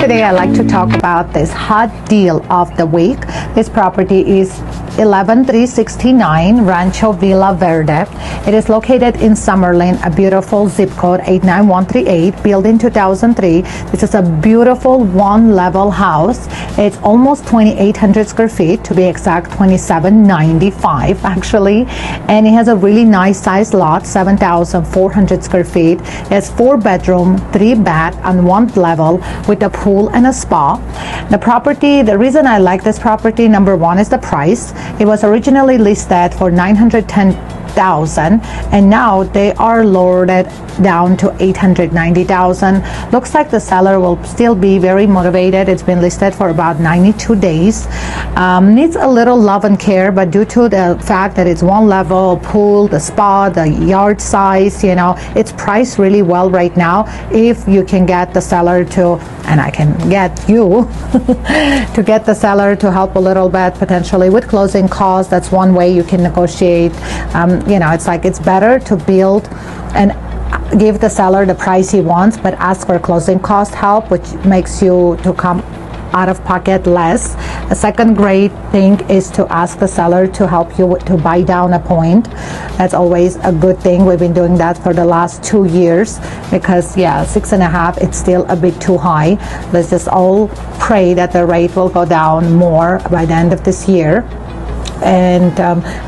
Today I'd like to talk about this hot deal of the week. This property is 11369 Rancho Villa Verde. It is located in Summerlin, a beautiful zip code 89138, built in 2003. This is a beautiful one-level house. It's almost 2,800 square feet, to be exact 2,795 actually, and it has a really nice sized lot, 7,400 square feet. It has 4 bedroom, 3 bath on one level with a pool and a spa. The property, the reason I like this property, number one is the price. It was originally listed for $910,000 and now they are lowered it down to $890,000. Looks like the seller will still be very motivated. It's been listed for about 92 days. Needs a little love and care, but due to the fact that it's one level, pool, the spa, the yard size, you know, it's priced really well right now. If you can get the seller to, and I can get you to get the seller to help a little bit potentially with closing costs, that's one way you can negotiate. You know, it's like it's better to build and give the seller the price he wants, but ask for closing cost help, which makes you to come out of pocket less. A second great thing is to ask the seller to help you to buy down a point. That's always a good thing. We've been doing that for the last 2 years because 6.5, it's still a bit too high. Let's just all pray that the rate will go down more by the end of this year. And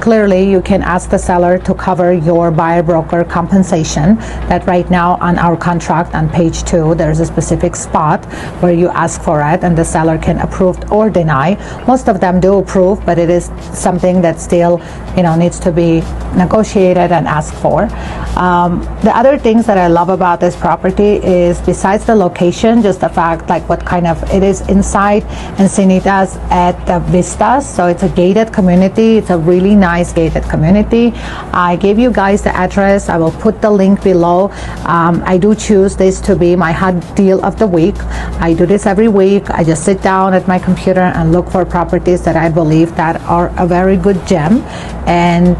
clearly you can ask the seller to cover your buyer broker compensation. That right now on our contract on page 2 there's a specific spot where you ask for it and the seller can approve or deny. Most of them do approve, but it is something that still, you know, needs to be negotiated and asked for. The other things that I love about this property is, besides the location, just the fact like what kind of it is inside Encinitas at the Vistas. So it's a gated community. It's a really nice gated community. I gave you guys the address. I will put the link below. I do choose this to be my hot deal of the week. I do this every week. I just sit down at my computer and look for properties that I believe that are a very good gem, and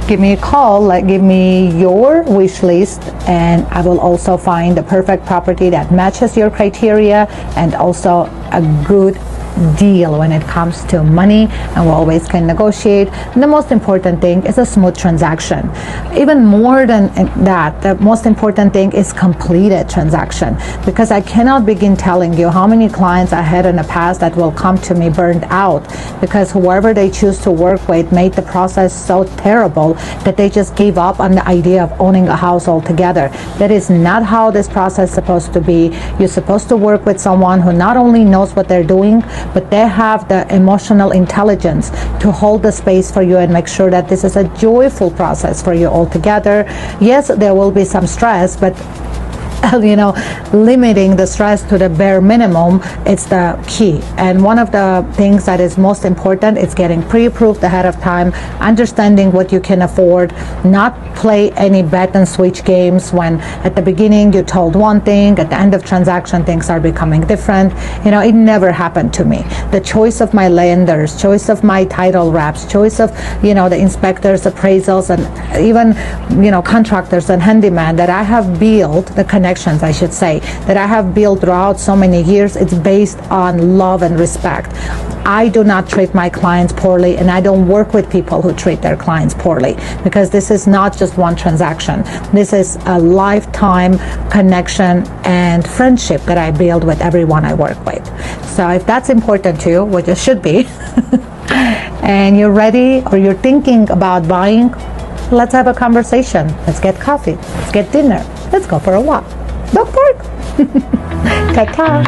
give me a call, give me your wish list, and I will also find the perfect property that matches your criteria and also a good deal when it comes to money, and we always can negotiate. And the most important thing is a smooth transaction. Even more than that, the most important thing is completed transaction, because I cannot begin telling you how many clients I had in the past that will come to me burned out because whoever they choose to work with made the process so terrible that they just gave up on the idea of owning a house altogether. That is not how this process is supposed to be. You're supposed to work with someone who not only knows what they're doing, but they have the emotional intelligence to hold the space for you and make sure that this is a joyful process for you altogether. Yes, there will be some stress, but you know, limiting the stress to the bare minimum, it's the key. And one of the things that is most important is getting pre-approved ahead of time, understanding what you can afford, not play any bet and switch games when at the beginning you told one thing, at the end of transaction things are becoming different. You know, it never happened to me. The choice of my lenders, choice of my title reps, choice of, you know, the inspectors, appraisals, and even, you know, contractors and handyman that I have built, the connections I should say, that I have built throughout so many years, it's based on love and respect. I do not treat my clients poorly, and I don't work with people who treat their clients poorly, because this is not just one transaction. This is a lifetime connection and friendship that I build with everyone I work with. So if that's important to you, which it should be, and you're ready or you're thinking about buying, let's have a conversation. Let's get coffee. Let's get dinner. Let's go for a walk. Dog park. Ta-ta.